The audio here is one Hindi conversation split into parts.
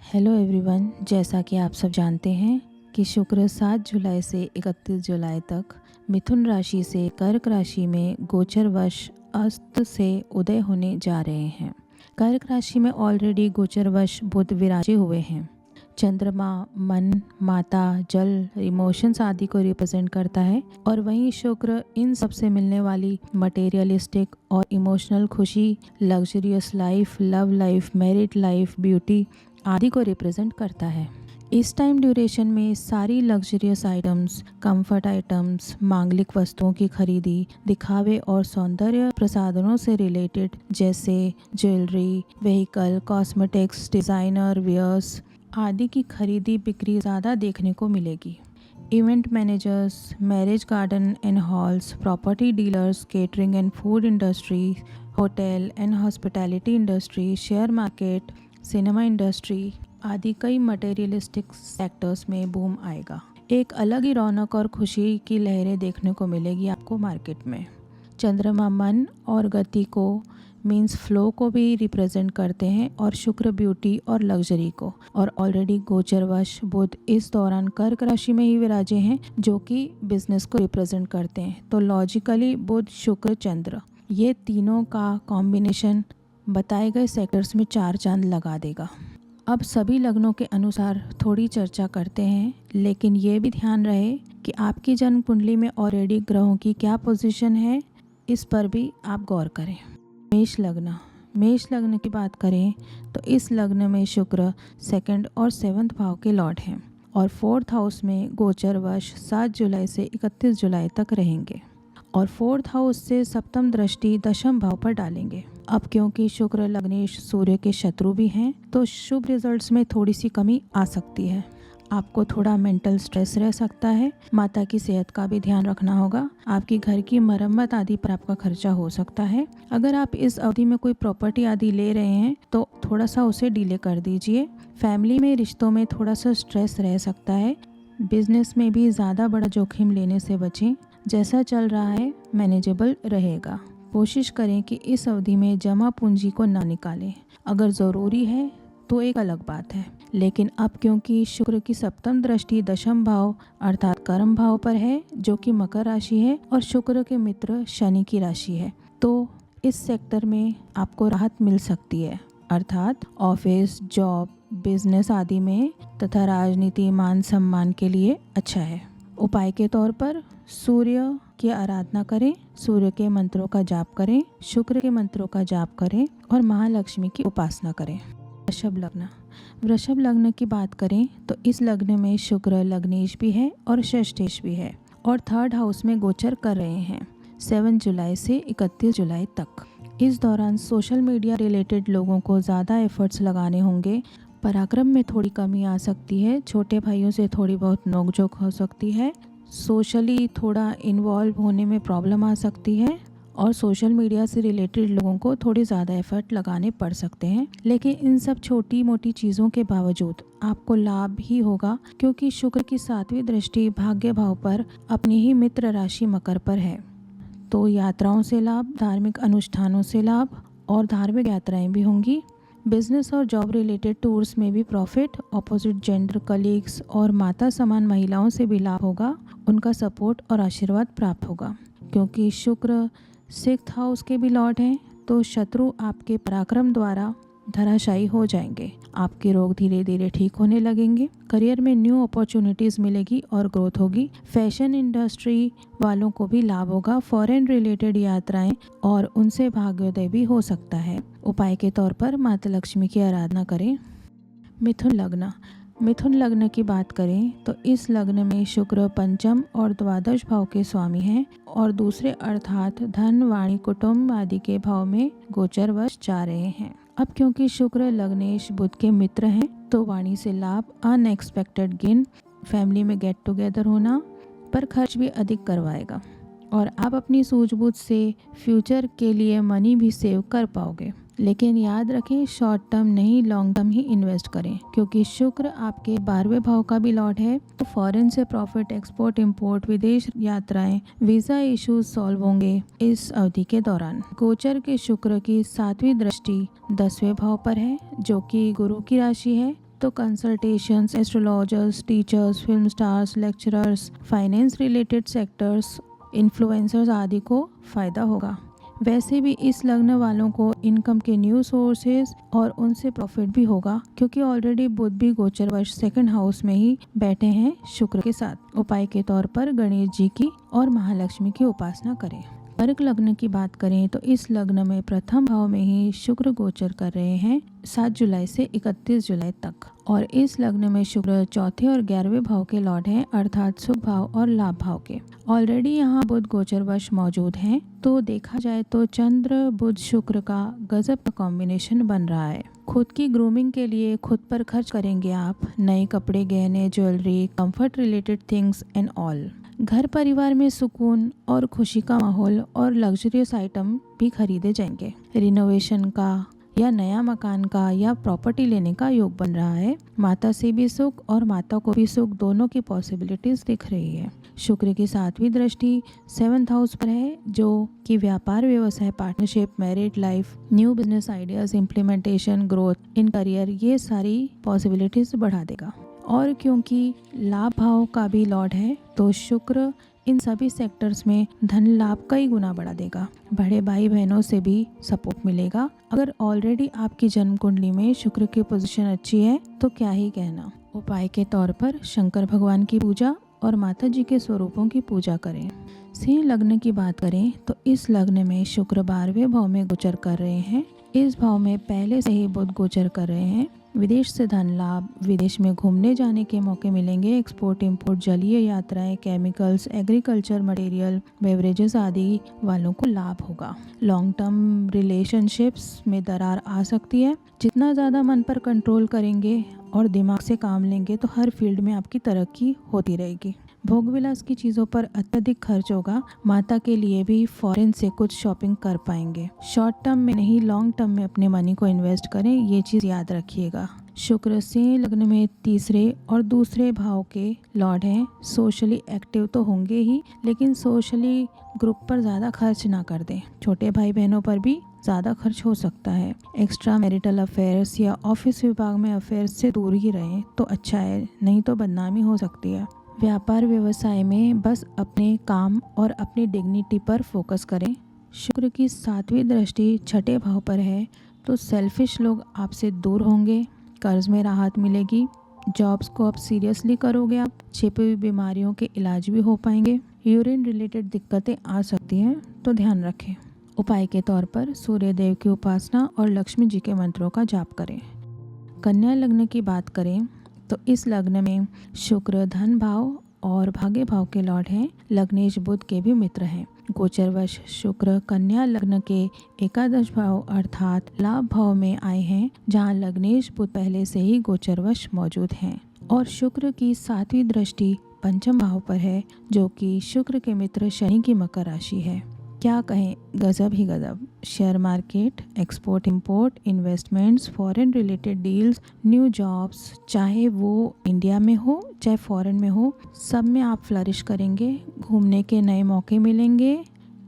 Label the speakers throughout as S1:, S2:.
S1: हेलो एवरीवन, जैसा कि आप सब जानते हैं कि शुक्र 7 जुलाई से 31 जुलाई तक मिथुन राशि से कर्क राशि में गोचरवश अस्त से उदय होने जा रहे हैं। कर्क राशि में ऑलरेडी गोचरवश बुध विराजे हुए हैं। चंद्रमा मन, माता, जल, इमोशंस आदि को रिप्रेजेंट करता है और वहीं शुक्र इन सब से मिलने वाली मटेरियलिस्टिक और इमोशनल खुशी, luxurious life, love life, married life, beauty आदि को रिप्रेजेंट करता है। इस टाइम ड्यूरेशन में सारी लग्जरियस आइटम्स, कंफर्ट आइटम्स, मांगलिक वस्तुओं की खरीदी, दिखावे और सौंदर्य प्रसाधनों से रिलेटेड जैसे jewellery, vehicle, cosmetics, designer wears आदि की खरीदी बिक्री ज़्यादा देखने को मिलेगी। Event managers, marriage garden and halls, property dealers, catering and food industry, hotel and hospitality industry, share market, cinema industry आदि कई मटेरियलिस्टिक सेक्टर्स में बूम आएगा। एक अलग ही रौनक और खुशी की लहरें देखने को मिलेगी आपको मार्केट में। चंद्रमा मन और गति को मीन्स फ्लो को भी रिप्रेजेंट करते हैं और शुक्र ब्यूटी और लग्जरी को। और ऑलरेडी गोचरवश बुध इस दौरान कर्क राशि में ही विराजे हैं जो कि बिजनेस को रिप्रेजेंट करते हैं। तो लॉजिकली बुध, शुक्र, चंद्र ये तीनों का कॉम्बिनेशन बताए गए सेक्टर्स में 4 चांद लगा देगा। अब सभी लग्नों के अनुसार थोड़ी चर्चा करते हैं, लेकिन ये भी ध्यान रहे कि आपकी जन्म कुंडली में ऑलरेडी ग्रहों की क्या पोजीशन है, इस पर भी आप गौर करें। मेष लग्न की बात करें तो इस लग्न में शुक्र 2nd और 7th भाव के लॉर्ड हैं और 4th हाउस में गोचरवश 7 जुलाई से 31 जुलाई तक रहेंगे और 4th हाउस से सप्तम दृष्टि दशम भाव पर डालेंगे। अब क्योंकि शुक्र लग्नेश सूर्य के शत्रु भी हैं तो शुभ रिजल्ट्स में थोड़ी सी कमी आ सकती है। आपको थोड़ा मेंटल स्ट्रेस रह सकता है। माता की सेहत का भी ध्यान रखना होगा। आपकी घर की मरम्मत आदि पर आपका खर्चा हो सकता है। अगर आप इस अवधि में कोई प्रॉपर्टी आदि ले रहे हैं तो थोड़ा सा उसे डिले कर दीजिए। फैमिली में रिश्तों में थोड़ा सा स्ट्रेस रह सकता है। बिजनेस में भी ज़्यादा बड़ा जोखिम लेने से बचें। जैसा चल रहा है मैनेजेबल रहेगा। कोशिश करें कि इस अवधि में जमा पूंजी को ना निकालें। अगर ज़रूरी है तो एक अलग बात है, लेकिन अब क्योंकि शुक्र की सप्तम दृष्टि दशम भाव अर्थात कर्म भाव पर है जो कि मकर राशि है और शुक्र के मित्र शनि की राशि है, तो इस सेक्टर में आपको राहत मिल सकती है। अर्थात ऑफिस, जॉब, बिजनेस आदि में तथा राजनीति, मान सम्मान के लिए अच्छा है। उपाय के तौर पर सूर्य की आराधना करें, सूर्य के मंत्रों का जाप करें, शुक्र के मंत्रों का जाप करें और महालक्ष्मी की उपासना करें। वृषभ लग्न की बात करें तो इस लग्न में शुक्र लग्नेश भी है और षष्ठेश भी है और 3rd हाउस में गोचर कर रहे हैं 7 जुलाई से 31 जुलाई तक। इस दौरान सोशल मीडिया रिलेटेड लोगों को ज़्यादा एफर्ट्स लगाने होंगे। पराक्रम में थोड़ी कमी आ सकती है। छोटे भाइयों से थोड़ी बहुत नोकझोंक हो सकती है। सोशली थोड़ा इन्वॉल्व होने में प्रॉब्लम आ सकती है और सोशल मीडिया से रिलेटेड लोगों को थोड़ी ज़्यादा एफर्ट लगाने पड़ सकते हैं। लेकिन इन सब छोटी मोटी चीज़ों के बावजूद आपको लाभ ही होगा क्योंकि शुक्र की 7वीं दृष्टि भाग्य भाव पर अपनी ही मित्र राशि मकर पर है। तो यात्राओं से लाभ, धार्मिक अनुष्ठानों से लाभ और धार्मिक यात्राएं भी होंगी। बिजनेस और जॉब रिलेटेड टूर्स में भी प्रॉफिट, अपोजिट जेंडर कलीग्स और माता समान महिलाओं से भी लाभ होगा। उनका सपोर्ट और आशीर्वाद प्राप्त होगा। क्योंकि शुक्र 6th हाउस के भी लॉर्ड हैं तो शत्रु आपके पराक्रम द्वारा धराशायी हो जाएंगे। आपके रोग धीरे धीरे ठीक होने लगेंगे। करियर में न्यू अपॉर्चुनिटीज़ मिलेगी और ग्रोथ होगी। फैशन इंडस्ट्री वालों को भी लाभ होगा। फॉरेन रिलेटेड यात्राएं और उनसे भाग्योदय भी हो सकता है। उपाय के तौर पर माता लक्ष्मी की आराधना करें। मिथुन लग्न की बात करें तो इस लग्न में शुक्र पंचम और द्वादश भाव के स्वामी हैं और दूसरे अर्थात धन, वाणी, कुटुंब आदि के भाव में गोचरवश जा रहे हैं। अब क्योंकि शुक्र लग्नेश बुध के मित्र हैं तो वाणी से लाभ, अनएक्सपेक्टेड गेन, फैमिली में गेट टुगेदर होना पर खर्च भी अधिक करवाएगा और आप अपनी सूझबूझ से फ्यूचर के लिए मनी भी सेव कर पाओगे। लेकिन याद रखें, शॉर्ट टर्म नहीं लॉन्ग टर्म ही इन्वेस्ट करें क्योंकि शुक्र आपके 12वें भाव का भी लॉर्ड है। तो फॉरेन से प्रॉफिट, एक्सपोर्ट, इंपोर्ट, विदेश यात्राएं, वीज़ा इश्यूज सॉल्व होंगे इस अवधि के दौरान। गोचर के शुक्र की 7वीं दृष्टि 10वें भाव पर है जो कि गुरु की राशि है तो consultations, astrologers, teachers, film stars, lecturers, finance related sectors, influencers आदि को फ़ायदा होगा। वैसे भी इस लग्न वालों को इनकम के न्यू सोर्सेज और उनसे प्रॉफिट भी होगा, क्योंकि ऑलरेडी बुध भी गोचर वर्ष सेकंड हाउस में ही बैठे हैं शुक्र के साथ। उपाय के तौर पर गणेश जी की और महालक्ष्मी की उपासना करें। कर्क लग्न की बात करें तो इस लग्न में प्रथम भाव में ही शुक्र गोचर कर रहे हैं 7 जुलाई से 31 जुलाई तक, और इस लग्न में शुक्र चौथे और 11वें भाव के लॉर्ड हैं, अर्थात सुख भाव और लाभ भाव के। ऑलरेडी यहाँ बुध गोचर वश मौजूद हैं, तो देखा जाए तो चंद्र बुध शुक्र का गजब का कॉम्बिनेशन बन रहा है। खुद की ग्रूमिंग के लिए खुद पर खर्च करेंगे आप, नए कपड़े, गहने, jewellery, comfort related things and all. घर परिवार में सुकून और खुशी का माहौल और लग्जरियस आइटम भी खरीदे जाएंगे। रिनोवेशन का या नया मकान का या प्रॉपर्टी लेने का योग बन रहा है। माता से भी सुख और माता को भी सुख, दोनों की पॉसिबिलिटीज दिख रही है। शुक्र की 7वीं दृष्टि 7th हाउस पर है, जो कि व्यापार, व्यवसाय, partnership, married life, new business ideas, implementation, growth in career, ये सारी पॉसिबिलिटीज बढ़ा देगा। और क्योंकि लाभ भाव का भी लॉर्ड है, तो शुक्र इन सभी सेक्टर्स में धन लाभ कई गुना बढ़ा देगा। बड़े भाई बहनों से भी सपोर्ट मिलेगा। अगर ऑलरेडी आपकी जन्म कुंडली में शुक्र की पोजीशन अच्छी है तो क्या ही कहना। उपाय के तौर पर शंकर भगवान की पूजा और माता जी के स्वरूपों की पूजा करें। सिंह लग्न की बात करें तो इस लग्न में शुक्र 12वें भाव में गोचर कर रहे हैं। इस भाव में पहले से ही बुध गोचर कर रहे हैं। विदेश से धन लाभ, विदेश में घूमने जाने के मौके मिलेंगे। एक्सपोर्ट इंपोर्ट, जलीय यात्राएं, केमिकल्स, एग्रीकल्चर मटेरियल, बेवरेजेस आदि वालों को लाभ होगा। लॉन्ग टर्म रिलेशनशिप्स में दरार आ सकती है। जितना ज़्यादा मन पर कंट्रोल करेंगे और दिमाग से काम लेंगे तो हर फील्ड में आपकी तरक्की होती रहेगी। भोग विलास की चीज़ों पर अत्यधिक खर्च होगा। माता के लिए भी फॉरेन से कुछ शॉपिंग कर पाएंगे। शॉर्ट टर्म में नहीं, लॉन्ग टर्म में अपने मनी को इन्वेस्ट करें, ये चीज़ याद रखिएगा। शुक्र सिंह लग्न में तीसरे और दूसरे भाव के लॉर्ड हैं। सोशली एक्टिव तो होंगे ही, लेकिन सोशली ग्रुप पर ज़्यादा खर्च ना कर दें। छोटे भाई बहनों पर भी ज़्यादा खर्च हो सकता है। एक्स्ट्रा मैरिटल अफेयर्स या ऑफिस विभाग में अफेयर्स से दूर ही रहें तो अच्छा है, नहीं तो बदनामी हो सकती है। व्यापार व्यवसाय में बस अपने काम और अपनी डिग्निटी पर फोकस करें। शुक्र की 7वीं दृष्टि छठे भाव पर है, तो सेल्फिश लोग आपसे दूर होंगे। कर्ज में राहत मिलेगी। जॉब्स को अब सीरियसली करोगे आप। छिपी हुई बीमारियों के इलाज भी हो पाएंगे। यूरिन रिलेटेड दिक्कतें आ सकती हैं, तो ध्यान रखें। उपाय के तौर पर सूर्य देव की उपासना और लक्ष्मी जी के मंत्रों का जाप करें। कन्या लग्न की बात करें तो इस लग्न में शुक्र धन भाव और भाग्य भाव के लॉर्ड हैं। लग्नेश बुध के भी मित्र हैं। गोचरवश शुक्र कन्या लग्न के एकादश भाव अर्थात लाभ भाव में आए हैं, जहां लग्नेश बुध पहले से ही गोचरवश मौजूद हैं। और शुक्र की 7वीं दृष्टि पंचम भाव पर है, जो कि शुक्र के मित्र शनि की मकर राशि है। क्या कहें, गजब ही गजब। Share market, export import, investments, foreign related deals, new jobs, चाहे वो इंडिया में हो चाहे फॉरेन में हो, सब में आप फ्लरिश करेंगे। घूमने के नए मौके मिलेंगे,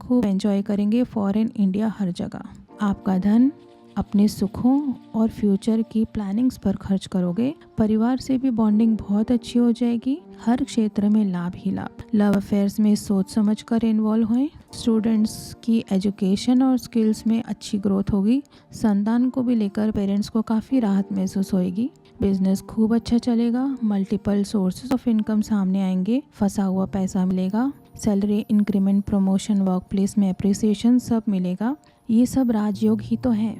S1: खूब एंजॉय करेंगे। फॉरेन, इंडिया, हर जगह आपका धन अपने सुखों और फ्यूचर की प्लानिंग्स पर खर्च करोगे। परिवार से भी बॉन्डिंग बहुत अच्छी हो जाएगी। हर क्षेत्र में लाभ ही लाभ। लव अफेयर्स में सोच समझ कर इन्वॉल्व हों। स्टूडेंट्स की एजुकेशन और स्किल्स में अच्छी ग्रोथ होगी। संतान को भी लेकर पेरेंट्स को काफ़ी राहत महसूस होएगी। बिजनेस खूब अच्छा चलेगा। मल्टीपल सोर्सेज ऑफ इनकम सामने आएंगे। फंसा हुआ पैसा मिलेगा। Salary increment, promotion, work place में अप्रिसिएशन सब मिलेगा। ये सब राजयोग ही तो है।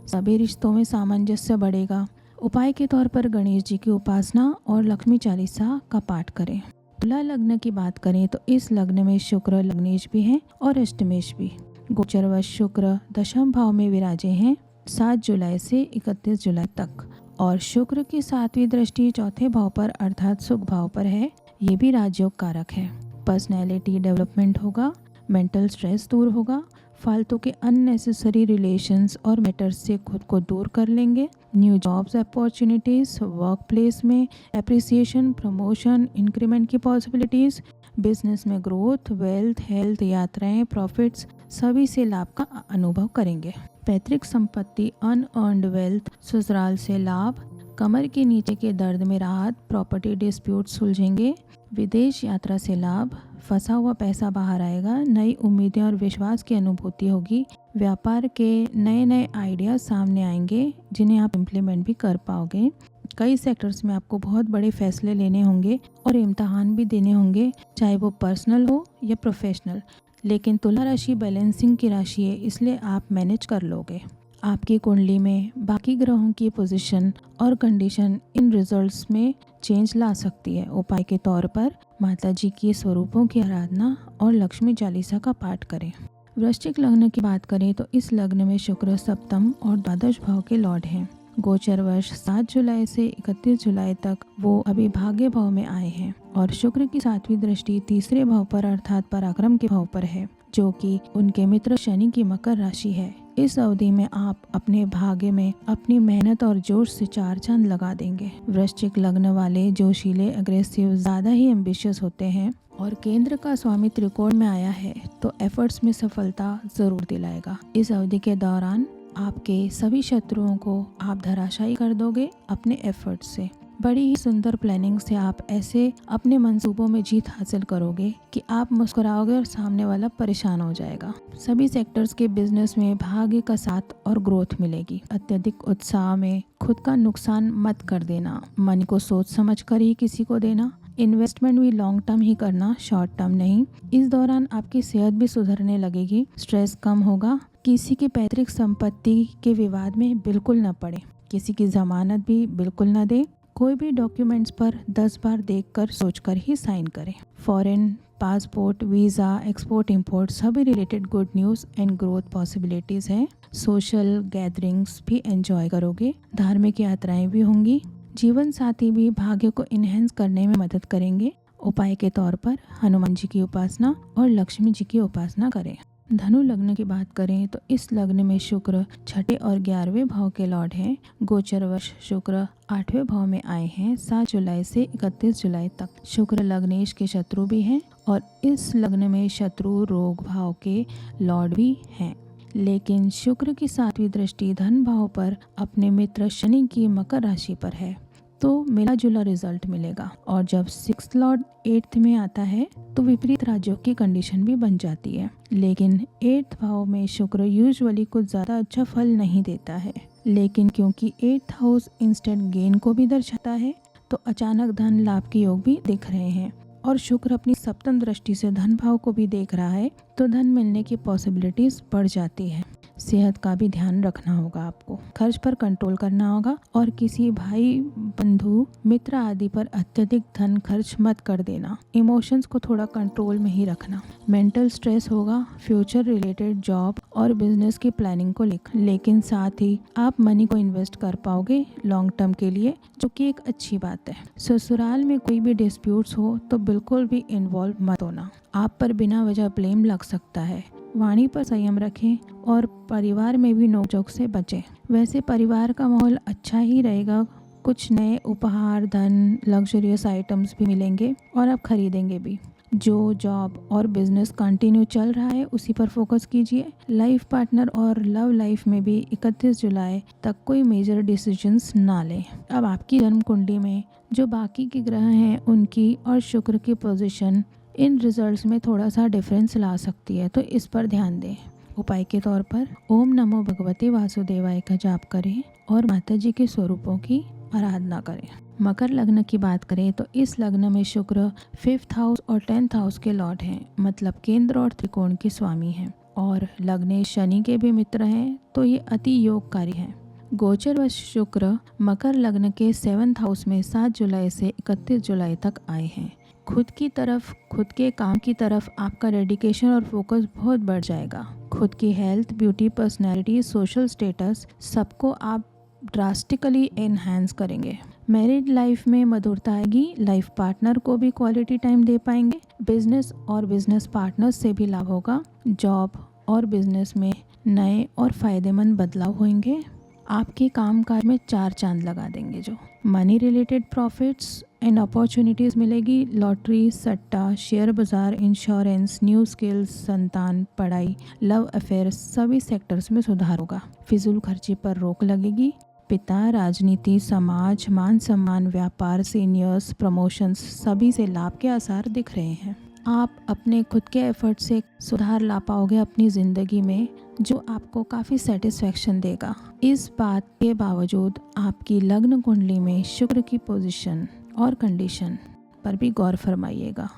S1: सभी रिश्तों में सामंजस्य बढ़ेगा। उपाय के तौर पर गणेश जी की उपासना और लक्ष्मी चालीसा का पाठ करें। तुला लग्न की बात करें तो इस लग्न में शुक्र लग्नेश भी हैं और अष्टमेश भी। गोचरवश शुक्र दशम भाव में विराजे हैं 7 जुलाई से 31 जुलाई तक, और शुक्र की 7वीं दृष्टि चौथे भाव पर अर्थात सुख भाव पर है। ये भी राजयोग कारक है। पर्सनैलिटी डेवलपमेंट होगा। मेंटल स्ट्रेस दूर होगा। फालतू के अननेसेसरी रिलेशंस और मैटर्स से खुद को दूर कर लेंगे। New jobs opportunities, work place में एप्रिसिएशन, प्रमोशन, इंक्रीमेंट की पॉसिबिलिटीज़, बिजनेस में ग्रोथ, वेल्थ, हेल्थ, यात्राएं, प्रॉफिट्स, सभी से लाभ का अनुभव करेंगे। पैतृक संपत्ति, अनअर्न्ड वेल्थ, ससुराल से लाभ, कमर के नीचे के दर्द में राहत, प्रॉपर्टी डिस्प्यूट सुलझेंगे, विदेश यात्रा से लाभ, फंसा हुआ पैसा बाहर आएगा, नई उम्मीदें और विश्वास की अनुभूति होगी, व्यापार के नए नए आइडिया सामने आएंगे जिन्हें आप इम्प्लीमेंट भी कर पाओगे। कई सेक्टर्स में आपको बहुत बड़े फैसले लेने होंगे और इम्तहान भी देने होंगे, चाहे वो पर्सनल हो या प्रोफेशनल। लेकिन तुला राशि बैलेंसिंग की राशि है, इसलिए आप मैनेज कर लोगे। आपकी कुंडली में बाकी ग्रहों की पोजीशन और कंडीशन इन रिजल्ट्स में चेंज ला सकती है। उपाय के तौर पर माता जी के स्वरूपों की आराधना और लक्ष्मी चालीसा का पाठ करें। वृश्चिक लग्न की बात करें तो इस लग्न में शुक्र सप्तम और द्वादश भाव के लॉर्ड हैं। गोचर वर्ष 7 जुलाई से 31 जुलाई तक वो अभी भाग्य भाव में आए हैं और शुक्र की 7वीं दृष्टि तीसरे भाव पर अर्थात पराक्रम के भाव पर है, जो कि उनके मित्र शनि की मकर राशि है। इस अवधि में आप अपने भाग्य में अपनी मेहनत और जोश से 4 चांद लगा देंगे। वृश्चिक लग्न वाले जोशीले, अग्रेसिव, ज्यादा ही एम्बिशियस होते हैं और केंद्र का स्वामी त्रिकोण में आया है तो एफर्ट्स में सफलता जरूर दिलाएगा। इस अवधि के दौरान आपके सभी शत्रुओं को आप धराशायी कर दोगे अपने एफर्ट्स से। बड़ी ही सुंदर प्लानिंग से आप ऐसे अपने मंसूबों में जीत हासिल करोगे कि आप मुस्कुराओगे और सामने वाला परेशान हो जाएगा। सभी सेक्टर्स के बिजनेस में भाग्य का साथ और ग्रोथ मिलेगी। अत्यधिक उत्साह में खुद का नुकसान मत कर देना। मन को सोच समझ कर ही किसी को देना। इन्वेस्टमेंट भी लॉन्ग टर्म ही करना, शॉर्ट टर्म नहीं। इस दौरान आपकी सेहत भी सुधरने लगेगी, स्ट्रेस कम होगा। किसी की पैतृक संपत्ति के विवाद में बिल्कुल न पड़े। किसी की जमानत भी बिल्कुल न दे। कोई भी डॉक्यूमेंट्स पर 10 बार देखकर सोचकर ही साइन करें। Foreign passport, visa, export import सभी related good news and growth possibilities हैं। सोशल गैदरिंग्स भी एंजॉय करोगे। धार्मिक यात्राएं भी होंगी। जीवन साथी भी भाग्य को इन्हेंस करने में मदद करेंगे। उपाय के तौर पर हनुमान जी की उपासना और लक्ष्मी जी की उपासना करें। धनु लग्न की बात करें तो इस लग्न में शुक्र 6ठे और 11वें भाव के लॉर्ड हैं। गोचर वर्ष शुक्र 8वें भाव में आए हैं 7 जुलाई से 31 जुलाई तक। शुक्र लग्नेश के शत्रु भी हैं और इस लग्न में शत्रु रोग भाव के लॉर्ड भी हैं। लेकिन शुक्र की 7वीं दृष्टि धन भाव पर अपने मित्र शनि की मकर राशि पर है तो मिला जुला रिजल्ट मिलेगा। और जब 6th लॉर्ड 8th में आता है तो विपरीत राज्यों की कंडीशन भी बन जाती है। लेकिन 8th भाव में शुक्र यूजुअली कुछ ज्यादा अच्छा फल नहीं देता है, लेकिन क्योंकि 8th हाउस इंस्टेंट गेन को भी दर्शाता है तो अचानक धन लाभ के योग भी दिख रहे हैं। और शुक्र अपनी सप्तम दृष्टि से धन भाव को भी देख रहा है तो धन मिलने की पॉसिबिलिटीज बढ़ जाती है। सेहत का भी ध्यान रखना होगा आपको। खर्च पर कंट्रोल करना होगा और किसी भाई, बंधु, मित्र आदि पर अत्यधिक धन खर्च मत कर देना। इमोशंस को थोड़ा कंट्रोल में ही रखना। मेंटल स्ट्रेस होगा फ्यूचर रिलेटेड जॉब और बिजनेस की प्लानिंग को लेकिन साथ ही आप मनी को इन्वेस्ट कर पाओगे लॉन्ग टर्म के लिए, जो कि एक अच्छी बात है। ससुराल में कोई भी डिस्प्यूट्स हो तो बिल्कुल भी इन्वॉल्व मत होना। आप पर बिना वजह ब्लेम लग सकता है। वाणी पर संयम रखें और परिवार में भी नोकझोंक से बचें। वैसे परिवार का माहौल अच्छा ही रहेगा। कुछ नए उपहार, धन, लग्जरियस आइटम्स भी मिलेंगे और आप खरीदेंगे भी। जो जॉब और बिजनेस कंटिन्यू चल रहा है उसी पर फोकस कीजिए। लाइफ पार्टनर और लव लाइफ में भी 31 जुलाई तक कोई मेजर डिसीजंस ना लें। अब आपकी जन्म कुंडली में जो बाकी के ग्रह हैं उनकी और शुक्र की पोजीशन इन रिजल्ट्स में थोड़ा सा डिफरेंस ला सकती है, तो इस पर ध्यान दें। उपाय के तौर पर ओम नमो भगवते वासुदेवाय का जाप करें और माता जी के स्वरूपों की आराधना करें। मकर लग्न की बात करें तो इस लग्न में शुक्र 5th हाउस और 10th हाउस के लॉर्ड हैं, मतलब केंद्र और त्रिकोण के स्वामी हैं और लग्नेश शनि के भी मित्र हैं, तो ये अति योगकारी हैं। गोचर व शुक्र मकर लग्न के 7th हाउस में 7 जुलाई से 31 जुलाई तक आए हैं। खुद की तरफ, खुद के काम की तरफ आपका डेडिकेशन और फोकस बहुत बढ़ जाएगा। खुद की health, beauty, personality, social status सबको आप ड्रास्टिकली एनहांस करेंगे। मैरिड लाइफ में मधुरता आएगी। लाइफ पार्टनर को भी क्वालिटी टाइम दे पाएंगे। बिजनेस और बिजनेस पार्टनर्स से भी लाभ होगा। जॉब और बिजनेस में नए और फायदेमंद बदलाव होंगे। आपके कामकाज में 4 चांद लगा देंगे। जो money related profits and opportunities मिलेगी। लॉटरी, सट्टा, शेयर बाजार, इंश्योरेंस, न्यू स्किल्स, संतान, पढ़ाई, लव अफेयर्स सभी सेक्टर्स में सुधार होगा। फिजूल खर्ची पर रोक लगेगी। पिता, राजनीति, समाज, मान सम्मान, व्यापार, सीनियर्स, प्रमोशंस सभी से लाभ के आसार दिख रहे हैं। आप अपने खुद के एफर्ट से सुधार ला पाओगे अपनी ज़िंदगी में, जो आपको काफ़ी सेटिस्फैक्शन देगा। इस बात के बावजूद आपकी लग्न कुंडली में शुक्र की पोजीशन और कंडीशन पर भी गौर फरमाइएगा।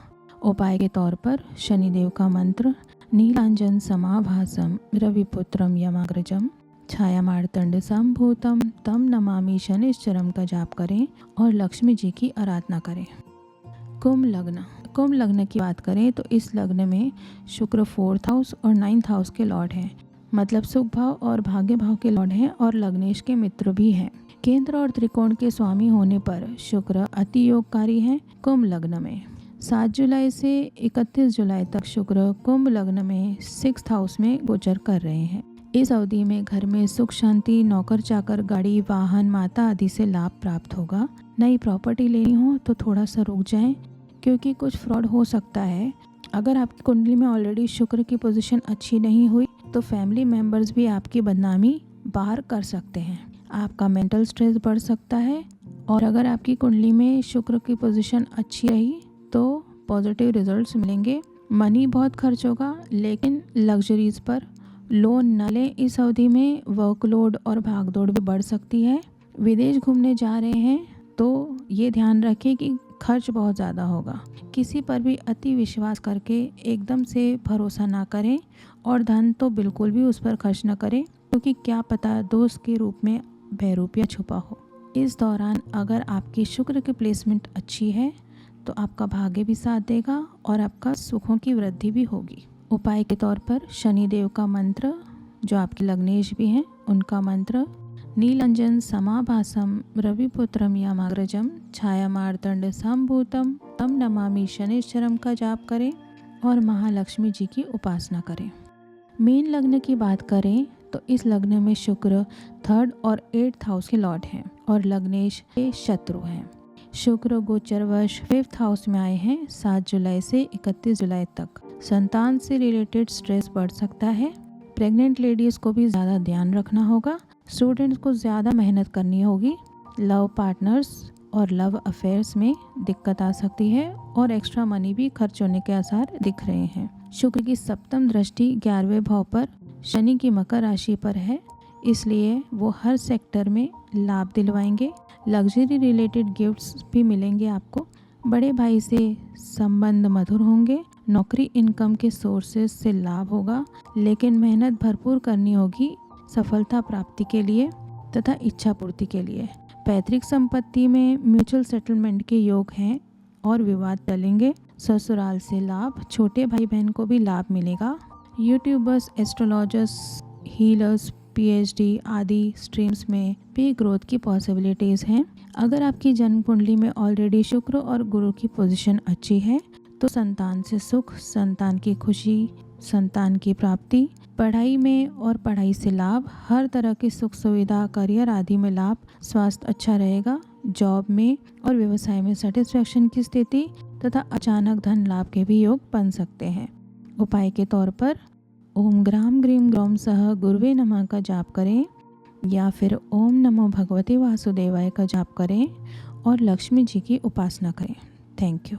S1: उपाय के तौर पर शनिदेव का मंत्र नीलांजन समाभासम रविपुत्रम यमाग्रजम छाया मार्तंड संभूतम तम नमामि शनिश्चरम का जाप करें और लक्ष्मी जी की आराधना करें। कुंभ लग्न की बात करें तो इस लग्न में शुक्र 4th हाउस और 9th हाउस के लॉर्ड हैं, मतलब सुख भाव और भाग्य भाव के लॉर्ड हैं और लग्नेश के मित्र भी हैं। केंद्र और त्रिकोण के स्वामी होने पर शुक्र अति योगकारी हैं। कुंभ लग्न में 7 जुलाई से 31 जुलाई तक शुक्र कुंभ लग्न में 6th हाउस में गोचर कर रहे हैं। इस अवधि में घर में सुख शांति, नौकर चाकर, गाड़ी, वाहन, माता आदि से लाभ प्राप्त होगा। नई प्रॉपर्टी लेनी हो तो थोड़ा सा रुक जाएं, क्योंकि कुछ फ्रॉड हो सकता है। अगर आपकी कुंडली में ऑलरेडी शुक्र की पोजीशन अच्छी नहीं हुई तो फैमिली मेंबर्स भी आपकी बदनामी बाहर कर सकते हैं। आपका मेंटल स्ट्रेस बढ़ सकता है। और अगर आपकी कुंडली में शुक्र की पोजीशन अच्छी रही तो पॉजिटिव रिजल्ट्स मिलेंगे। मनी बहुत खर्च होगा, लेकिन लग्जरीज पर लोन न लें। इस अवधि में वर्कलोड और भागदौड़ भी बढ़ सकती है। विदेश घूमने जा रहे हैं तो ये ध्यान रखें कि खर्च बहुत ज़्यादा होगा। किसी पर भी अति विश्वास करके एकदम से भरोसा ना करें और धन तो बिल्कुल भी उस पर खर्च ना करें, क्योंकि क्या पता दोस्त के रूप में बहरूपिया छुपा हो। इस दौरान अगर आपकी शुक्र की प्लेसमेंट अच्छी है तो आपका भाग्य भी साथ देगा और आपका सुखों की वृद्धि भी होगी। उपाय के तौर पर शनिदेव का मंत्र, जो आपके लग्नेश भी हैं, उनका मंत्र नीलांजन समाभासम रविपुत्रम यमाग्रजम छाया मार्तंड संभूतम तम नमामि शनिश्चरम का जाप करें और महालक्ष्मी जी की उपासना करें। मीन लग्न की बात करें तो इस लग्न में शुक्र 3rd और 8th हाउस के लॉर्ड हैं और लग्नेश के शत्रु हैं। शुक्र गोचरवश 5th हाउस में आए हैं 7 जुलाई से 31 जुलाई तक। संतान से रिलेटेड स्ट्रेस बढ़ सकता है। प्रेग्नेंट लेडीज़ को भी ज़्यादा ध्यान रखना होगा। स्टूडेंट्स को ज़्यादा मेहनत करनी होगी। लव पार्टनर्स और लव अफेयर्स में दिक्कत आ सकती है और एक्स्ट्रा मनी भी खर्च होने के आसार दिख रहे हैं। शुक्र की सप्तम दृष्टि 11वें भाव पर शनि की मकर राशि पर है, इसलिए वो हर सेक्टर में लाभ दिलवाएंगे। लग्जरी रिलेटेड गिफ्ट्स भी मिलेंगे आपको। बड़े भाई से संबंध मधुर होंगे। नौकरी इनकम के सोर्सेज से लाभ होगा, लेकिन मेहनत भरपूर करनी होगी सफलता प्राप्ति के लिए तथा इच्छा पूर्ति के लिए। पैतृक संपत्ति में म्यूचुअल सेटलमेंट के योग हैं और विवाद टलेंगे। ससुराल से लाभ, छोटे भाई बहन को भी लाभ मिलेगा। यूट्यूबर्स, एस्ट्रोलॉजर्स, हीलर्स, पीएचडी आदि स्ट्रीम्स में भी ग्रोथ की पॉसिबिलिटीज़ हैं। अगर आपकी जन्म कुंडली में ऑलरेडी शुक्र और गुरु की पोजीशन अच्छी है तो संतान से सुख, संतान की खुशी, संतान की प्राप्ति, पढ़ाई में और पढ़ाई से लाभ, हर तरह की सुख सुविधा, करियर आदि में लाभ, स्वास्थ्य अच्छा रहेगा, जॉब में और व्यवसाय में सेटिस्फैक्शन की स्थिति तथा अचानक धन लाभ के भी योग बन सकते हैं। उपाय के तौर पर ओम ग्राम ग्रीम ग्रौम सह गुरुवे नमः का जाप करें या फिर ओम नमो भगवते वासुदेवाय का जाप करें और लक्ष्मी जी की उपासना करें। Thank you.